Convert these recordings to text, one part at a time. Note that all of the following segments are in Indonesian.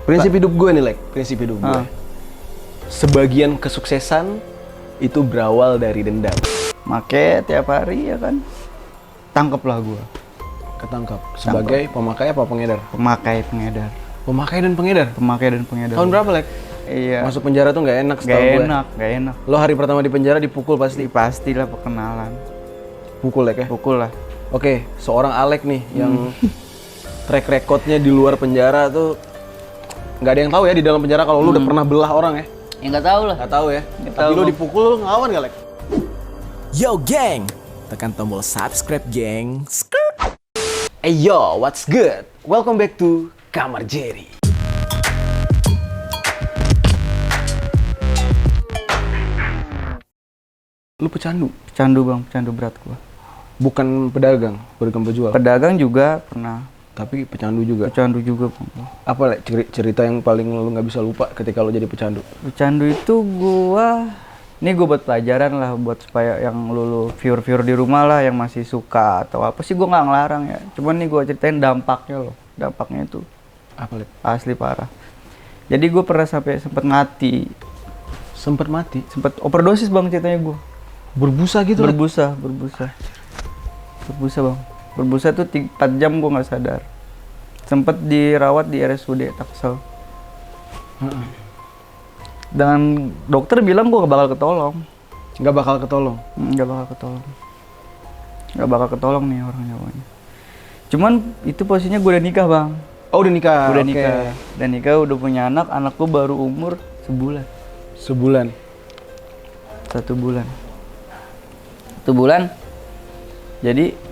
Prinsip hidup gue nih, Lek. Prinsip hidup gue. Sebagian kesuksesan itu berawal dari dendam. Make tiap hari ya kan. Tangkeplah gue. Ketangkap. Sebagai pemakai apa pengedar? Pemakai pengedar. Pemakai dan pengedar? Pemakai dan pengedar. Tahun berapa, Lek? Iya. Masuk penjara tuh nggak enak setahu gue. Gak enak. Lo hari pertama di penjara dipukul pasti? Pastilah perkenalan. Pukul, Lek ya? Pukul lah. Oke, seorang Alek nih yang track recordnya di luar penjara tuh nggak ada yang tahu ya di dalam penjara kalau lu udah pernah belah orang ya? Ya nggak tahu lah. Nggak tahu ya. Nggak Tapi tahu, lu Bang. dipukul lu ngelawan nggak, Lek? Yo geng, tekan tombol subscribe geng. Hey yo, what's good? Welcome back to Kamar Jerry. Lu pecandu? Pecandu bang, pecandu berat gua. Bukan pedagang penjual. Pedagang juga pernah. Tapi pecandu juga. Pecandu juga bang. Apa, Lek, cerita yang paling lu nggak bisa lupa ketika lu jadi pecandu? Pecandu itu ini gua buat pelajaran lah, buat supaya yang lu viewer di rumah lah yang masih suka atau apa sih, gua nggak ngelarang ya. Cuman nih gua ceritain dampaknya loh. Dampaknya itu Apa, Lek? asli parah. Jadi gua pernah sampai sempet mati, Sempet mati? sempet overdosis bang ceritanya gua. Berbusa gitu, Lek? Berbusa bang. Berbusa tuh 4 jam gue nggak sadar. Sempet dirawat di RSUD Taksel. Dan dokter bilang gue nggak bakal ketolong. Nggak bakal ketolong? Nggak bakal ketolong nih orang nyawanya. Cuman itu posisinya gue udah nikah bang. Oh, udah nikah? Udah Oke. nikah. Udah nikah, udah punya anak. Anak gue baru umur sebulan. Sebulan? 1 bulan. 1 bulan. Jadi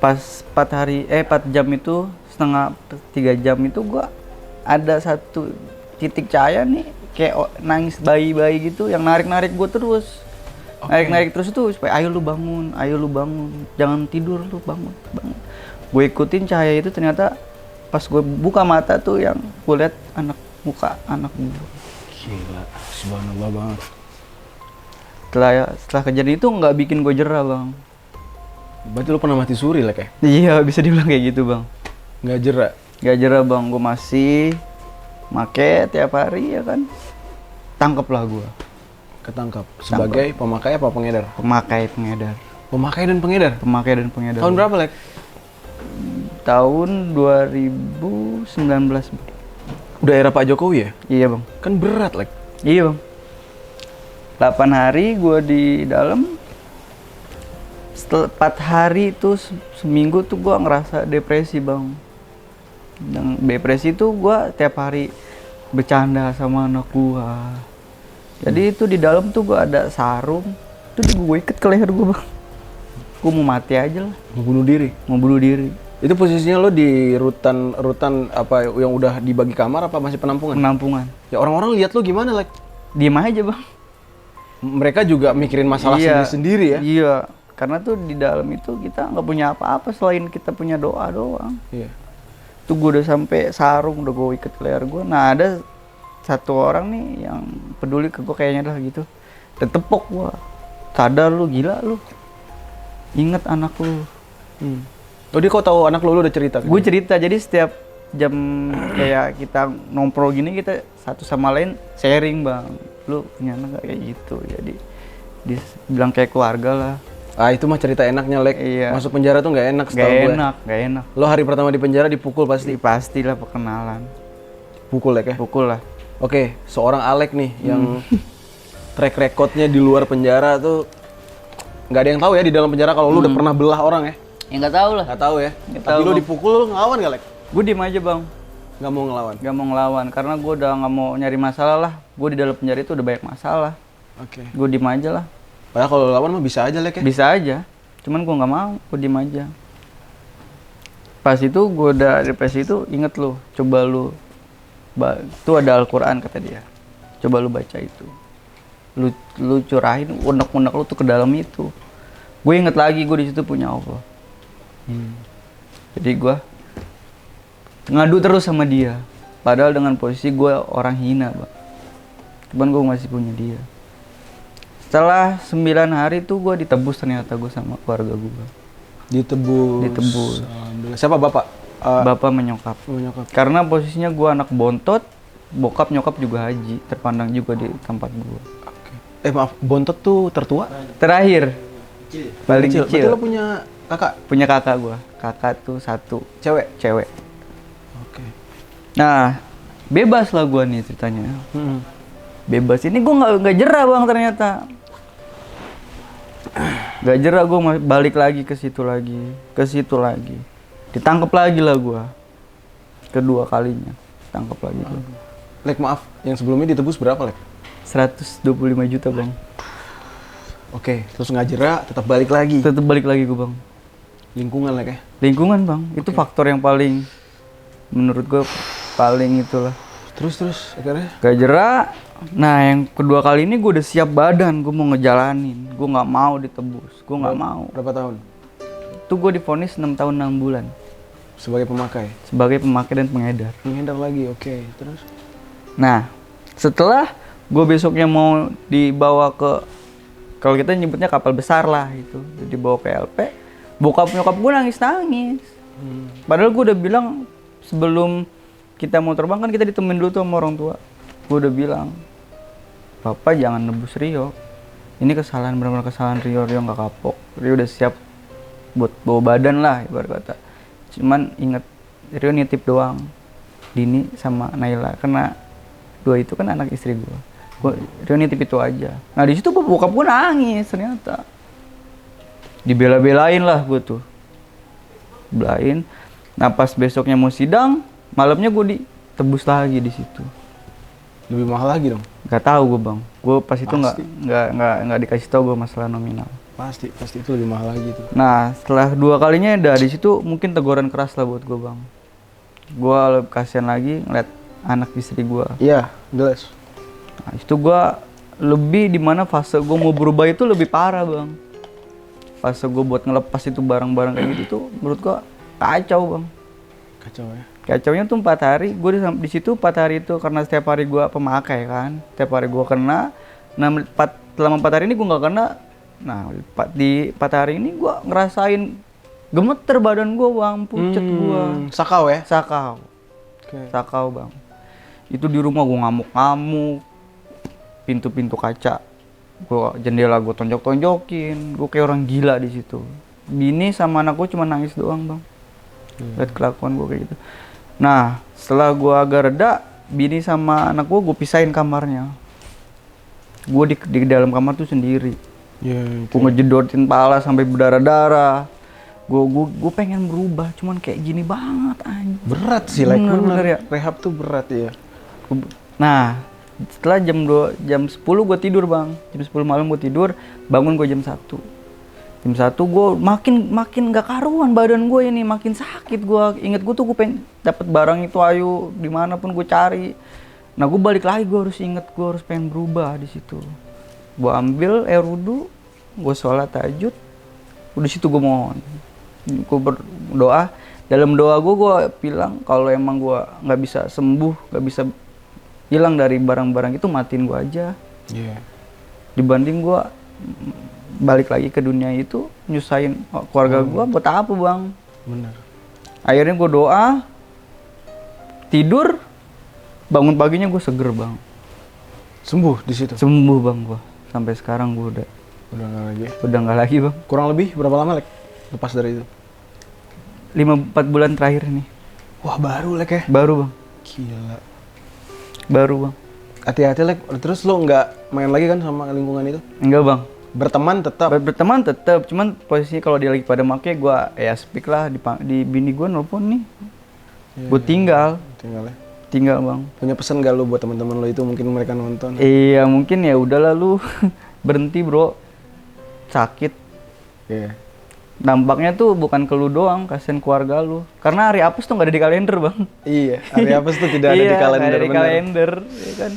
pas 4 jam itu, setengah 3 jam itu gua ada satu titik cahaya nih kayak nangis bayi-bayi gitu yang narik-narik gua terus. Narik-narik terus itu supaya ayo lu bangun, jangan tidur lu, bangun. Gue ikutin cahaya itu, ternyata pas gue buka mata tuh yang gue lihat muka anak gue. Gila, subhanallah banget. Setelah kejadian itu nggak bikin gue jerah bang. Berarti lu pernah mati suri, Lek, ya? Iya, bisa dibilang kayak gitu bang. Nggak jerak? Gak jerah bang, gue masih make tiap hari ya kan. Tangkeplah gue. Ketangkap. Sebagai pemakai apa pengedar? Pemakai pengedar. Pemakai dan pengedar? Pemakai dan pengedar. Tahun berapa, Lek? Tahun 2019 bang. Udah era Pak Jokowi ya? Iya bang. Kan berat, Lek. Iya bang. 8 hari gue di dalam. Setelah 4 hari itu seminggu tuh gue ngerasa depresi bang. Dan depresi tuh gue tiap hari bercanda sama anak gue. Jadi itu di dalam tuh gue ada sarung, itu gue ikat ke leher gue bang. Gue mau mati aja lah. Mau bunuh diri? Mau bunuh diri. Itu posisinya lo di rutan apa yang udah dibagi kamar apa masih penampungan? Penampungan. Ya orang-orang lihat lo gimana, Lek? Diem aja bang. Mereka juga mikirin masalah sendiri-sendiri ya? Iya. Karena tuh di dalam itu kita nggak punya apa-apa selain kita punya doa doang. Iya. Tuh gue udah sampai sarung udah gue ikat ke leher gue. Nah ada satu orang nih yang peduli ke gue kayaknya dah gitu. Dan tepok gue. Sadar lu, gila lu. Ingat anak lu. Oh, dia kok tahu anak lo udah cerita? Gue cerita, jadi setiap jam kayak kita nongkrong gini kita satu sama lain sharing bang. Lu punya anak gak kayak gitu. Jadi dibilang kayak keluarga lah. Ah, itu mah cerita enaknya, Lek. Iya. Masuk penjara tuh nggak enak setahu gue. Gak enak. Lo hari pertama di penjara dipukul pasti? Pastilah perkenalan. Pukul, Lek ya? Pukul lah. Oke, seorang Alek nih yang track recordnya di luar penjara tuh nggak ada yang tahu ya di dalam penjara kalau lu udah pernah belah orang ya? Ya nggak tahu lah. Nggak tahu ya? Nggak Tapi tahu, lu Bang. dipukul lu ngelawan nggak, Lek? Gue diem aja bang. Nggak mau ngelawan? Gak mau ngelawan karena gue udah nggak mau nyari masalah lah. Gue di dalam penjara itu udah banyak masalah. Oke. Gue diem aja lah. Padahal kalau lawan mah bisa aja, Lek ya? Bisa aja. Cuman gue nggak mau. Gue diem aja. Pas itu gue udah depresi itu, inget lu. Coba lu. Itu ada Al-Quran kata dia. Coba lu baca itu. Lu curahin unek-unek lu tuh ke dalam itu. Gue inget lagi gue di situ punya Allah. Jadi gue ngadu terus sama dia. Padahal dengan posisi gue orang hina bang. Cuman gue masih punya dia. Setelah 9 hari tuh gue ditebus ternyata gue sama keluarga gue. Ditebus. Ditebus. Alhamdulillah. Siapa bapak? Bapak menyokap. Menyokap. Karena posisinya gue anak bontot, bokap nyokap juga haji, terpandang juga di tempat gue. Oke. Maaf, bontot tuh tertua? Terakhir, paling Berarti kecil. lo punya kakak? Punya kakak gue. Kakak tuh 1, cewek. Oke. Nah, bebas lah gue nih ceritanya. Hmm. Bebas ini gue nggak jerah bang ternyata. Gak jerah gue balik lagi ke situ lagi. Ditangkap lagi lah gue. Kedua kalinya, tangkap lagi gue. Lek, maaf, yang sebelumnya ditebus berapa, Lek? 125 juta bang. Oke, terus nggak jerah, tetap balik lagi. Tetep balik lagi gue bang. Lingkungan, Lek ya? Lingkungan bang, itu faktor yang paling menurut gue paling itulah. Terus akhirnya? Gak jerah. Nah yang kedua kali ini gue udah siap badan, gue mau ngejalanin. Gue nggak mau ditebus, gue nggak mau. Berapa tahun? Itu gue divonis 6 tahun 6 bulan Sebagai pemakai? sebagai pemakai dan pengedar. Menghindar lagi, oke. Terus? Nah setelah gue besoknya mau dibawa ke, kalau kita nyebutnya kapal besar lah itu, dibawa ke LP, bokap nyokap gue nangis. Padahal gue udah bilang sebelum kita mau terbang kan kita ditemenin dulu tuh sama orang tua. Gue udah bilang, Bapak jangan nebus Rio. Ini kesalahan, benar-benar kesalahan Rio nggak kapok. Rio udah siap buat bawa badan lah ibarat kata. Cuman inget Rio nitip doang, Dini sama Naila, karena dua itu kan anak istri gue. Rio nitip itu aja. Nah di situ bokap gue nangis ternyata. Dibela-belain lah gue tuh. Belain. Nah pas besoknya mau sidang, malamnya gue ditebus lagi di situ. Lebih mahal lagi dong? Gak tahu gue bang. Gue pas itu nggak dikasih tahu gue masalah nominal. Pasti itu lebih mahal lagi tuh. Nah setelah 2 kalinya udah di situ mungkin teguran keras lah buat gue bang. Gue lebih kasihan lagi ngeliat anak istri gue. Iya, jelas. Nah itu gue lebih dimana fase gue mau berubah itu lebih parah bang. Fase gue buat ngelepas itu barang-barang kayak gitu tuh menurut gue kacau bang. Kacau ya. Kacaunya tuh 4 hari, gue di situ 4 hari itu karena setiap hari gue pemakai kan, setiap hari gue kena. Nah selama 4 hari ini gue nggak kena. Nah di 4 hari ini gue ngerasain gemeter badan gue bang, pucet gue. Sakau ya? Sakau. Oke. Sakau bang. Itu di rumah gue ngamuk-ngamuk, pintu-pintu kaca, jendela gue tonjok-tonjokin, gue kayak orang gila di situ. Bini sama anak gue cuma nangis doang bang. Lihat kelakuan gue kayak gitu. Nah setelah gue agak reda, bini sama anak gue pisahin kamarnya. Gue di dalam kamar tuh sendiri. Iya. Gue ngejedotin pala sampai berdarah-darah. Gue pengen berubah, cuman kayak gini banget anjing. Berat sih, like Bener ya. Rehab tuh berat ya. Nah setelah jam 10 gue tidur bang. Jam 10 malam gue tidur, bangun gue jam 1. Jam 1 gue makin gak karuan badan gue ini, makin sakit gue. Ingat gue tuh gue pengen dapet barang itu ayo dimanapun gue cari. Nah gue balik lagi, gue harus inget, gue harus pengen berubah di situ. Gue ambil air wudu, gue sholat tahajud, udah situ gue mohon. Gue berdoa, dalam doa gue bilang kalau emang gue nggak bisa sembuh, nggak bisa hilang dari barang-barang itu, matiin gue aja. Iya. Dibanding gue balik lagi ke dunia itu nyusahin keluarga gue, buat apa bang? Bener. Akhirnya gue doa, tidur, bangun paginya gue seger bang. Sembuh di situ? Sembuh bang gue. Sampai sekarang gue udah nggak lagi. Udah nggak lagi bang. Kurang lebih berapa lama, Lek? Lepas dari itu? 5-4 bulan terakhir nih. Wah, baru, Lek ya? Baru bang. Gila. Baru bang. Hati-hati, Lek. Terus lo nggak main lagi kan sama lingkungan itu? Enggak bang. Berteman tetap? Berteman tetap. Cuman posisinya kalau dia lagi pada make, gue ya speak lah. Di bini gue nelfon nih. Gue tinggal. Tinggal bang. Punya pesan gak lo buat teman-teman lo itu, mungkin mereka nonton? Iya mungkin ya udahlah lu berhenti bro, sakit. Iya. Dampaknya tuh bukan ke lu doang, kasihan keluarga lu. Karena hari apes tuh nggak ada di kalender bang. Iya, hari apes tuh tidak ada di kalender. Iya, ada di bener. kalender, ya kan.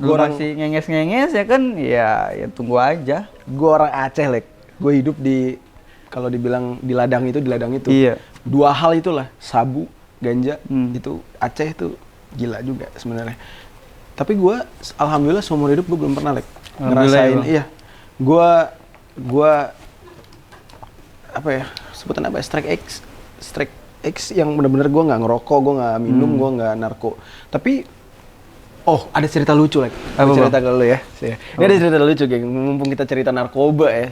Lu masih ngenges-ngenges ya kan, ya tunggu aja. Gue orang Aceh, Lek. Gue hidup di, kalau dibilang di ladang itu. Iya. 2 hal itulah, sabu, ganja, itu Aceh itu gila juga sebenarnya. Tapi gue, alhamdulillah seumur hidup gue belum pernah, Lek, ngerasain. Iya. Gue apa ya, sebutan apa ya, strike X yang bener-bener gue nggak ngerokok, gue nggak minum, gue nggak narko. Tapi, ada cerita lucu lagi. Gue cerita ke lu ya. Ini ada cerita lucu, geng. Mumpung kita cerita narkoba ya.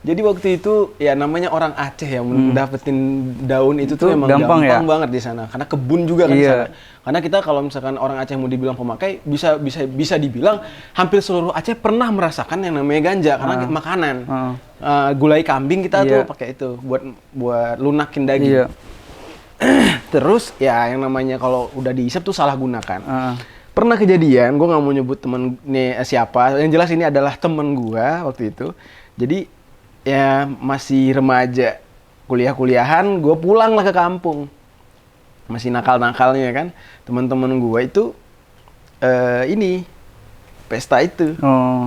Jadi waktu itu ya namanya orang Aceh ya, dapetin daun itu tuh emang gampang banget di sana. Karena kebun juga kan di sana. Karena kita kalau misalkan orang Aceh mau dibilang pemakai, bisa dibilang hampir seluruh Aceh pernah merasakan yang namanya ganja karena makanan. Gulai kambing kita tuh pakai itu buat lunakin daging. Terus ya yang namanya kalau udah diisep tuh salah gunakan. Pernah kejadian, gue nggak mau nyebut temen nih siapa. Yang jelas ini adalah temen gue waktu itu. Jadi ya masih remaja, kuliahan, gue pulang lah ke kampung. Masih nakal-nakalnya kan. Teman-teman gue itu ini pesta itu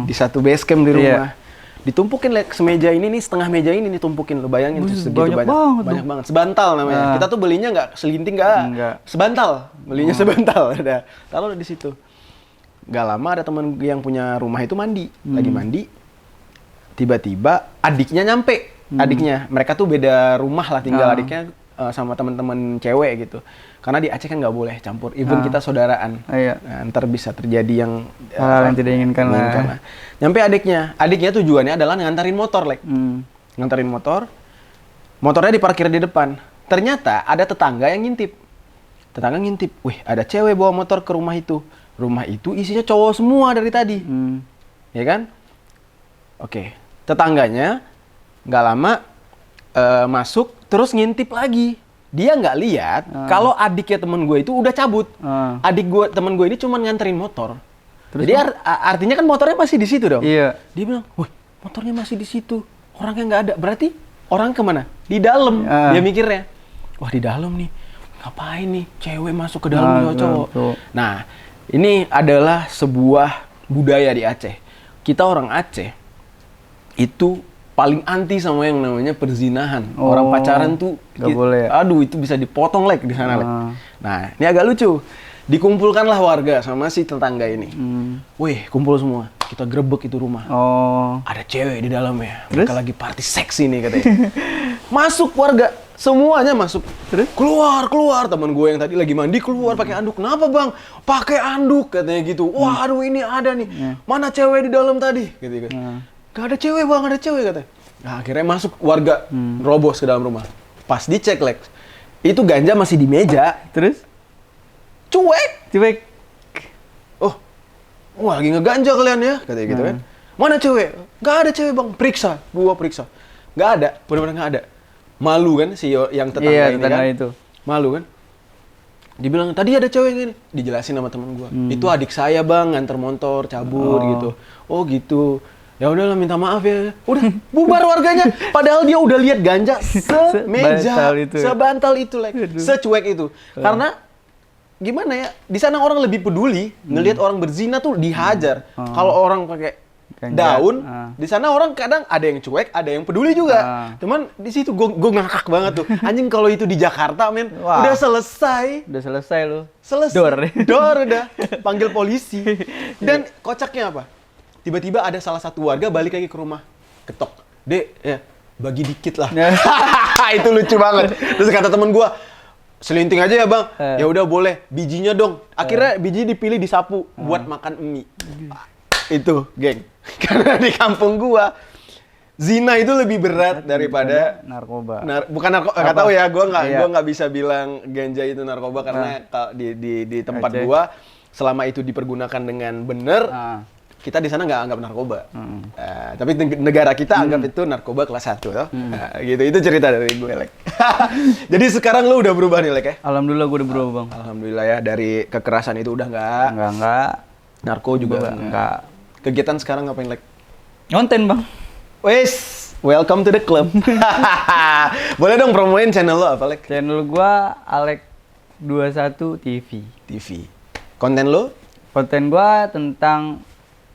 di satu base camp di rumah. Ditumpukin semeja ini nih, setengah meja ini ditumpukin, lo bayangin segitu banyak banget. Sebantal namanya. Kita tuh belinya nggak selinting, nggak sebantal, belinya sebantal. Udah taruh di situ. Gak lama ada teman yang punya rumah itu lagi mandi. Tiba-tiba adiknya nyampe. Mereka tuh beda rumah lah tinggal adiknya sama teman-teman cewek gitu. Karena di Aceh kan nggak boleh campur, even kita saudaraan. Nah, ntar bisa terjadi yang hal yang tidak inginkan lah. Nyampe adiknya tujuannya adalah ngantarin motor, ngantarin motornya diparkir di depan. Ternyata ada tetangga yang ngintip, wih ada cewek bawa motor ke rumah itu isinya cowok semua dari tadi, ya kan? Oke, tetangganya nggak lama masuk terus ngintip lagi. Dia nggak lihat kalau adiknya temen gue itu udah cabut. Temen gue ini cuma nganterin motor. Terus jadi artinya kan motornya masih di situ dong. Iya. Dia bilang, wih motornya masih di situ, orangnya nggak ada. Berarti orang kemana? Di dalam. Dia mikirnya, wah di dalam nih, ngapain nih cewek masuk ke dalam cowok. Nah, ini adalah sebuah budaya di Aceh. Kita orang Aceh itu paling anti sama yang namanya perzinahan. Orang pacaran tuh nggak boleh. Aduh, itu bisa dipotong di sana. Nah, ini agak lucu. Dikumpulkanlah warga sama si tetangga ini. Wih, kumpul semua. Kita grebek itu rumah. Ada cewek di dalamnya. Mereka lagi party seksi nih katanya. Masuk warga, semuanya masuk. Terus keluar. Teman gue yang tadi lagi mandi keluar pakai anduk. Kenapa bang? Pakai anduk katanya gitu. Wah, aduh ini ada nih. Mana cewek di dalam tadi? Gitu. Gak ada cewek bang, ada cewek katanya. Nah, akhirnya masuk warga, robos ke dalam rumah. Pas dicek, itu ganja masih di meja. Terus? Cuek. Wah lagi ngeganja kalian ya, katanya gitu kan. Mana cewek? Gak ada cewek bang, periksa. Gua periksa. Gak ada, benar-benar gak ada. Malu kan si yang tetangga ini kan. Itu. Malu kan. Dibilang, tadi ada cewek ini. Dijelasin sama temen gua. Itu adik saya bang, nganter motor, cabut gitu. Oh gitu. Ya udahlah minta maaf ya. Udah bubar warganya. Padahal dia udah lihat ganja semeja, sebantal itu, secuek itu. Karena gimana ya? Di sana orang lebih peduli ngelihat orang berzina tuh dihajar. Kalau orang pakai daun, di sana orang kadang ada yang cuek, ada yang peduli juga. Cuman di situ gue ngakak banget tuh. Anjing kalau itu di Jakarta, men, udah selesai. Udah selesai lu. Selesai. Dor udah. Panggil polisi. Dan kocaknya apa? Tiba-tiba ada salah satu warga balik lagi ke rumah, ketok, Dek, ya bagi dikit lah. Itu lucu banget. Terus kata temen gue, selinting aja ya bang. Ya udah boleh, bijinya dong. Akhirnya biji dipilih disapu buat makan mie. Itu, geng. Karena di kampung gue, zina itu lebih berat daripada narkoba. Bukan narkoba, nggak tahu ya. Gue nggak bisa bilang ganja itu narkoba karena di tempat gue, selama itu dipergunakan dengan benar. Kita di sana nggak anggap narkoba, tapi negara kita anggap itu narkoba kelas 1, gitu. Itu cerita dari gue, Lek. Jadi sekarang lu udah berubah nih, Lek ya? Alhamdulillah gue udah berubah, bang. Alhamdulillah ya, dari kekerasan itu udah nggak. Narko juga nggak. Kegiatan sekarang ngapain, Lek? Konten, bang. Wes, welcome to the club. Boleh dong promoin channel lo apa, Lek? Channel gue Alek21 TV. Konten lo? Konten gue tentang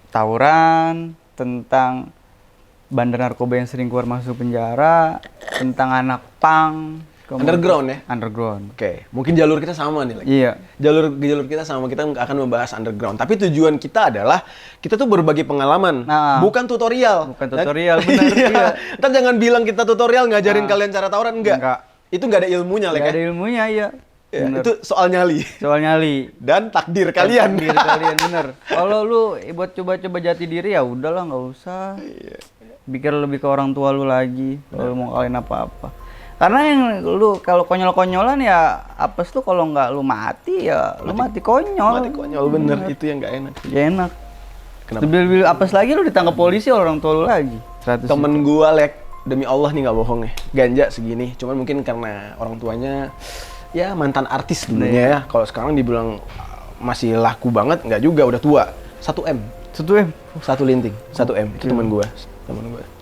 tawuran, tentang bandar narkoba yang sering keluar masuk penjara, tentang anak pang. Underground ya? Underground. Oke, mungkin jalur kita sama nih. Iya. Jalur kita sama, kita akan membahas underground. Tapi tujuan kita adalah, kita tuh berbagi pengalaman, bukan tutorial. Bukan tutorial, benar. Iya. Ntar jangan bilang kita tutorial ngajarin kalian cara tawuran, enggak. Itu nggak ada ilmunya, Lek. Gak ada ilmunya, ya. Ya, itu soal nyali Soal nyali. dan takdir kalian. Takdir kalian, bener. Kalau lu buat coba-coba jati diri ya udahlah, nggak usah. Pikir lebih ke orang tua lu lagi kalau mau kalian apa-apa. Karena yang lu kalau konyol-konyolan ya apes tuh kalau nggak lu mati ya lu mati konyol. Mati konyol bener, itu yang nggak enak. Ya enak. Kenapa? Lebih apes lagi lu ditangkap polisi orang tua lu lagi. 100 Temen gua, Lek, demi Allah nih nggak bohong ya, ganja segini. Cuman mungkin karena orang tuanya ya mantan artis dulunya ya. Kalau sekarang dibilang masih laku banget, nggak juga, udah tua. 1 M. 1 M. Satu linting, 1 M. Itu teman gua,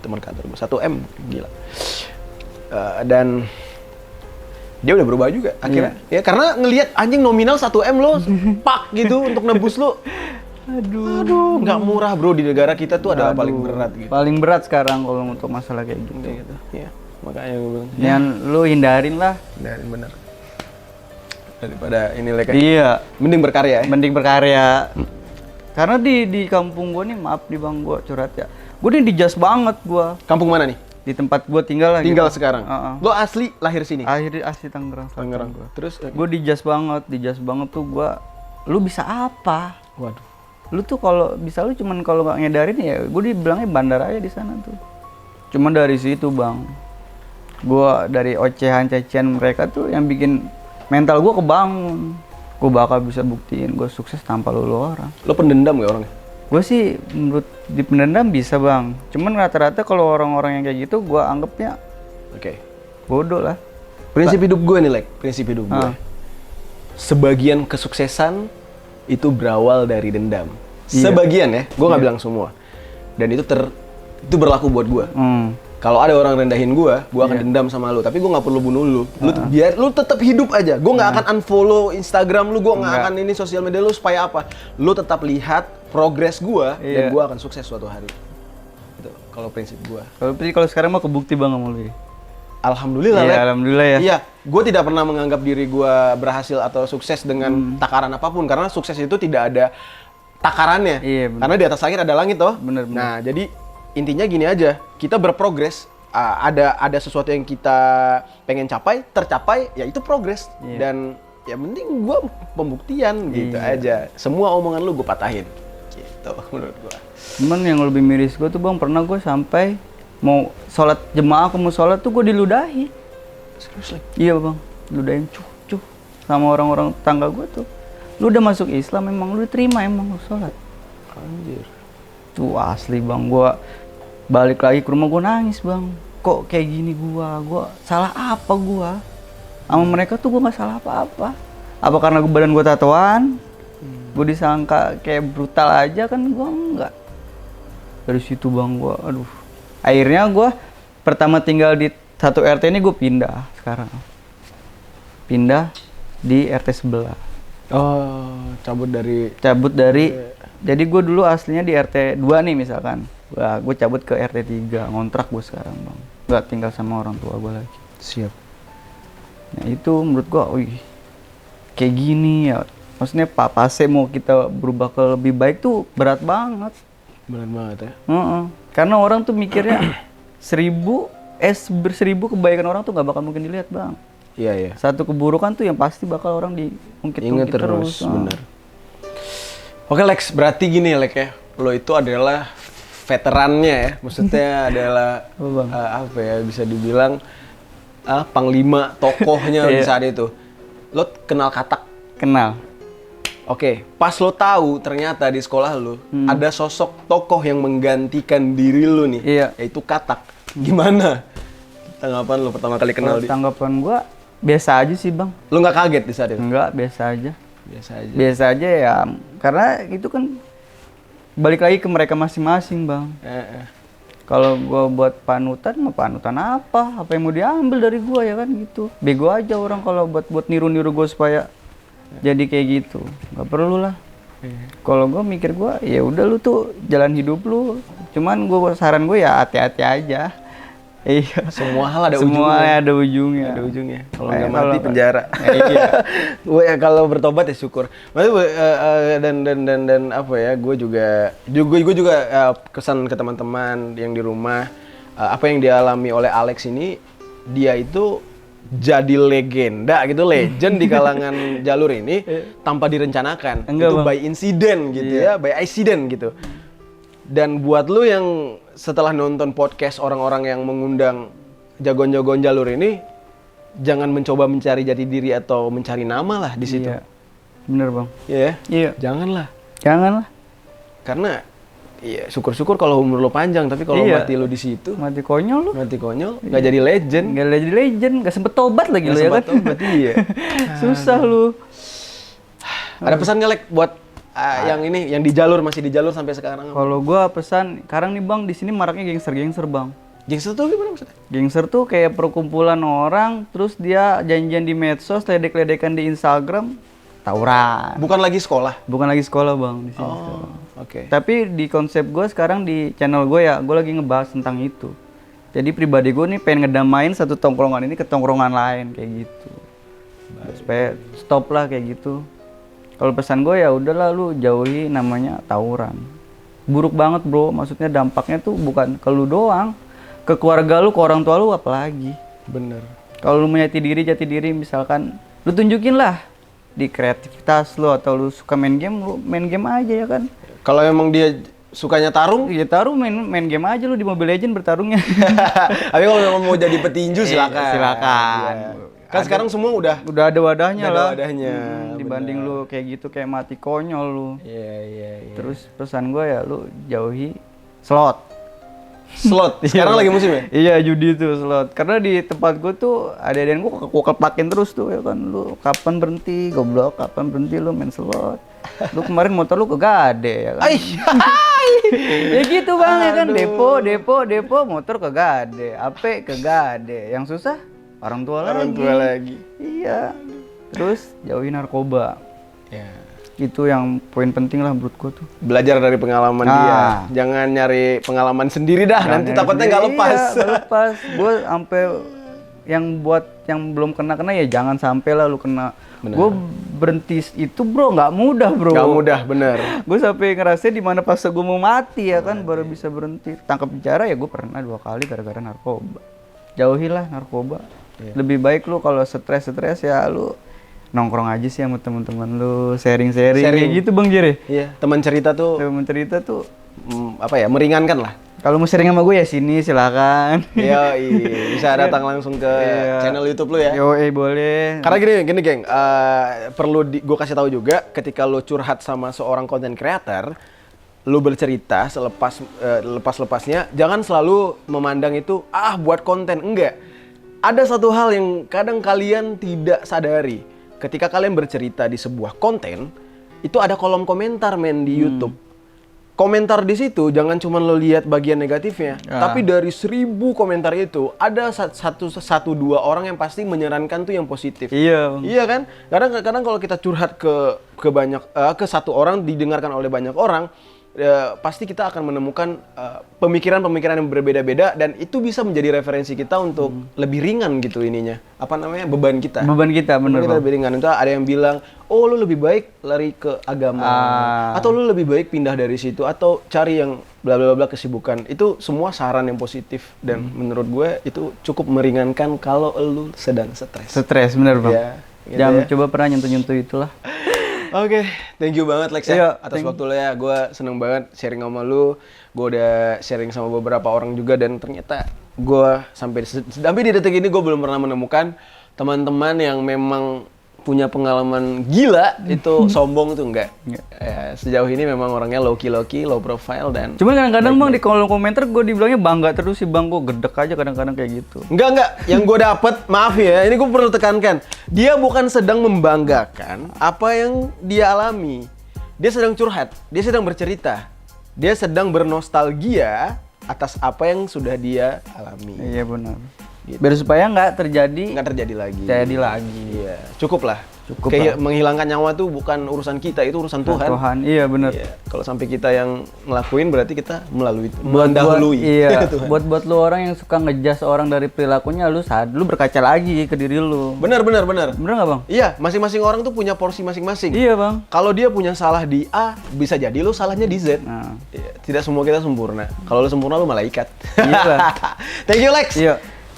teman kantor gua. 1 M, gila. Dan dia udah berubah juga akhirnya. Ya karena ngelihat anjing nominal 1 M lo, pak gitu untuk nebus lo. Aduh, nggak murah bro, di negara kita tuh adalah paling berat gitu. Paling berat sekarang kalau untuk masalah kayak gitu. Kayak gitu. Ya, makanya gue bilang. Yang lu hindarin lah. Dan bener. Daripada ini lek. Iya. Mending berkarya ya. Mending berkarya. Karena di kampung gua nih, maaf nih bang, gua curhat ya. Gua nih dijas banget gua. Kampung mana nih? Di tempat gua tinggal lah. Tinggal gitu. sekarang. Lo asli lahir sini? Asli Tangerang. Tangerang. Terus? Gua dijas banget tuh gua. Lu bisa apa? Waduh. Lu tuh kalau bisa lu cuman kalau nggak ngedarin ya, gua dibilangnya bandar aja di sana tuh. Cuman dari situ bang, gua dari ocehan-cecehan mereka tuh yang bikin mental gua kebangun. Gua bakal bisa buktiin gua sukses tanpa lu orang. Lo pendendam gak orangnya? Gue sih menurut di pendendam bisa bang, cuman rata-rata kalau orang-orang yang kayak gitu gue anggapnya bodoh lah. Prinsip hidup gue nih, Lek. Prinsip hidup gue. Sebagian kesuksesan itu berawal dari dendam. Iya. Sebagian ya, gue nggak bilang semua. Dan itu berlaku buat gue. Kalau ada orang rendahin gue akan dendam sama lu. Tapi gue nggak perlu bunuh lu. Biar lu tetap hidup aja. Gue nggak akan unfollow Instagram lu. Gue nggak akan ini sosial media lu supaya apa? Lu tetap lihat progres gue dan gue akan sukses suatu hari. Itu kalau prinsip gue. Kalau sekarang mah kebukti bang sama lu ya. Alhamdulillah, Iya, Lek. alhamdulillah ya. Iya, gue tidak pernah menganggap diri gue berhasil atau sukses dengan takaran apapun. Karena sukses itu tidak ada takarannya. Iya, bener. Karena di atas langit ada langit toh. Bener. Nah, jadi intinya gini aja, kita berprogres. Ada sesuatu yang kita pengen capai, tercapai, ya itu progres. Iya. Dan ya penting gue pembuktian gitu aja. Semua omongan lu gue patahin. Gitu menurut gue. Cuman yang lebih miris gue tuh bang, pernah gue sampai mau sholat jemaah ke musola tuh gue diludahi. Serius, Lek? Iya bang, ludahin cuh sama orang-orang tetangga gue tuh. Lu udah masuk Islam emang, lu diterima emang lu sholat. Anjir. Tuh asli bang, gua balik lagi ke rumah gua nangis bang. Kok kayak gini gua salah apa gua? Sama mereka tuh gua nggak salah apa-apa. Apa karena badan gua tatoan? Gua disangka kayak brutal aja kan, gua enggak. Dari situ bang gua, aduh. Akhirnya gua pertama tinggal di satu RT ini gua pindah sekarang. Pindah di RT sebelah. Oh, cabut dari Jadi gue dulu aslinya di RT 2 nih misalkan. Wah, gue cabut ke RT 3, ngontrak gue sekarang bang. Gak tinggal sama orang tua gue lagi. Siap. Nah itu menurut gue, wih, kayak gini ya. Maksudnya pase mau kita berubah ke lebih baik tuh berat banget. Benar banget ya. Karena orang tuh mikirnya 1000 kebaikan orang tuh gak bakal mungkin dilihat bang. Iya. Satu keburukan tuh yang pasti bakal orang diungkit-ungkit terus. Bener. Oke Lex, berarti gini Lex ya, lo itu adalah veterannya ya, maksudnya adalah apa ya, bisa dibilang panglima tokohnya di saat itu. Lo kenal katak? Kenal. Oke, pas lo tahu ternyata di sekolah lo ada sosok tokoh yang menggantikan diri lo nih, yaitu katak. Gimana tanggapan lo pertama kali kenal dia? Tanggapan gua biasa aja sih bang. Lo nggak kaget di saat itu? Enggak, biasa aja. Biasa aja ya, karena itu kan balik lagi ke mereka masing-masing bang. Kalau gua buat panutan, mau panutan apa yang mau diambil dari gua ya kan gitu. Bego aja orang kalau buat niru-niru gua supaya jadi kayak gitu, nggak perlu lah. Kalau gua mikir ya udah lu tuh jalan hidup lu. Cuman saran gua ya hati-hati aja. Iya. Semua hal ada ujungnya. Semua ada ujungnya. Ada ujungnya. Kalau nggak mati penjara. Iya. Gue ya kalau bertobat ya syukur. Dan apa ya? Gue juga kesan ke teman-teman yang di rumah. Apa yang dialami oleh Alex ini, dia itu jadi legenda gitu, legend di kalangan jalur ini tanpa direncanakan. Enggak, itu Bang. by incident gitu ya, by accident gitu. Dan buat lu yang setelah nonton podcast orang-orang yang mengundang jagoan-jagoan jalur ini, jangan mencoba mencari jati diri atau mencari nama lah di situ. Iya. Bener Bang. Iya. Iya. Janganlah. Janganlah. Karena iya, syukur-syukur kalau umur lo panjang, tapi kalau Iya. mati lo di situ, Mati konyol lu. mati konyol, nggak jadi legend. Nggak jadi legend, nggak sempet tobat lagi lu ya kan. Tobat, iya. Susah lu. Ada pesan nggak Lek buat yang ini, yang di jalur, masih di jalur sampai sekarang? Kalau gua pesan, sekarang nih Bang, di sini maraknya gangster Bang. Gangster tuh gimana maksudnya? Gangster tuh kayak perkumpulan orang, terus dia janjian di medsos, ledek-ledekan di Instagram, tawuran. Bukan lagi sekolah. Bukan lagi sekolah Bang di sini. Oh, oke. Tapi di konsep gue sekarang di channel gue ya, gue lagi ngebahas tentang itu. Jadi pribadi gue nih pengen ngedamain satu tongkrongan ini ke tongkrongan lain kayak gitu. Supaya stop lah kayak gitu. Kalau pesan gue ya udahlah lu jauhi namanya tawuran. Buruk banget bro, maksudnya dampaknya tuh bukan ke lu doang, ke keluarga lu, ke orang tua lu apalagi. Bener. Kalau lu punya jati diri misalkan lu tunjukin lah di kreativitas lu, atau lu suka main game, lu main game aja ya kan. Kalau emang dia sukanya tarung, Ya taruh main game aja lu di Mobile Legends bertarungnya. tapi kalau memang mau jadi petinju silakan. Silakan. Iya. Kan sekarang semua udah Udah ada wadahnya Udah ada lah. wadahnya, Dibanding lu kayak gitu kayak mati konyol lu. Iya, iya, iya. Terus pesan gue ya lu jauhi slot. Slot. Sekarang lagi musim ya? Iya judi tuh slot. Karena di tempat gue tuh ada-adain gue kepakin terus tuh ya kan. Lu kapan berhenti goblok, kapan berhenti lu main slot. Lu kemarin motor lu kegade ya kan. Ya gitu Bang ya kan, depo motor kegade, AP kegade. Yang susah orang tua lagi. Iya. Terus jauhi narkoba. Ya. Itu yang poin penting lah menurut gua tuh. Belajar dari pengalaman dia. Jangan nyari pengalaman sendiri dah, nanti takutnya nggak lepas. Iya, nggak lepas. Gue sampai yang buat yang belum kena ya jangan sampai lah lu kena. Gue berhenti itu bro nggak mudah bro. Nggak mudah, bener. Gue sampai ngerasain di mana pas gue mau mati ya kan baru bisa berhenti. Tangkap bicara ya gue pernah 2 kali gara-gara narkoba. Jauhilah narkoba. Lebih baik lu kalau stres ya lu nongkrong aja sih sama teman-teman lu, sharing-sharing kayak gitu Bang Jere. Iya, teman cerita tuh Teman cerita tuh apa ya, meringankan lah. kalau mau sharing sama gue ya sini silakan. Iya, bisa datang langsung ke channel YouTube lu ya. Yo, boleh. Karena gini geng, perlu gue kasih tahu juga, ketika lu curhat sama seorang content creator, lu bercerita lepas-lepasnya, jangan selalu memandang itu buat konten, enggak. Ada satu hal yang kadang kalian tidak sadari. Ketika kalian bercerita di sebuah konten, itu ada kolom komentar di YouTube. Komentar di situ jangan cuma lo lihat bagian negatifnya, tapi dari 1000 komentar itu ada satu dua orang yang pasti menyarankan tuh yang positif. Iya. Iya kan? Kadang kalau kita curhat ke satu orang, didengarkan oleh banyak orang, pasti kita akan menemukan pemikiran-pemikiran yang berbeda-beda, dan itu bisa menjadi referensi kita untuk lebih ringan gitu ininya. Apa namanya? Beban kita. Beban kita bener Kita Bang. lebih ringan. Itu ada yang bilang, "Oh, lu lebih baik lari ke agama." Atau lu lebih baik pindah dari situ atau cari yang bla bla bla kesibukan. Itu semua saran yang positif, dan menurut gue itu cukup meringankan kalau lu sedang stres. Stres bener Bang. Ya, gitu Jangan ya. coba pernah nyentuh-nyentuh itulah. Oke, thank you banget Lex ya Iya, atas waktu lo ya. Gue seneng banget sharing sama lu. Gue udah sharing sama beberapa orang juga, dan ternyata gue sampai di detik ini gue belum pernah menemukan teman-teman yang memang punya pengalaman gila itu sombong tuh enggak. Ya, sejauh ini memang orangnya low key, low profile, dan Cuman kadang-kadang Bang di kolom komentar gue dibilangnya bangga terus sih Bang, gue gedek aja kadang-kadang kayak gitu. Enggak. Yang gue dapet, maaf ya, ini gue perlu tekankan. Dia bukan sedang membanggakan apa yang dia alami. Dia sedang curhat, dia sedang bercerita. Dia sedang bernostalgia atas apa yang sudah dia alami. Iya benar. Gitu. Biar supaya nggak terjadi Nggak terjadi lagi. Iya, cukup lah. Kayak menghilangkan nyawa tuh bukan urusan kita, itu urusan Tuhan. Iya benar. Iya. Kalau sampai kita yang ngelakuin, berarti kita mendahului. Iya. Tuhan. buat lu orang yang suka ngejudge orang dari perilakunya, lu berkaca lagi ke diri lu. Benar. Bener nggak Bang? Iya, masing-masing orang tuh punya porsi masing-masing. Iya Bang. Kalau dia punya salah di A, bisa jadi lu salahnya di Z. Nah. Iya, tidak semua kita sempurna. Kalau lu sempurna, lu malaikat. Iya, Bang. Thank you Lex. Iya.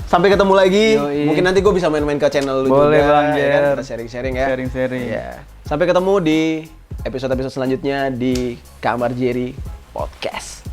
Sampai ketemu lagi. Yoi. Mungkin nanti gue bisa main-main ke channel lu Boleh, juga. Bang Ya kan? Jer. Kita sharing-sharing ya. Sharing-sharing. Iya. Sampai ketemu di episode-episode selanjutnya di Kamar Jerry Podcast.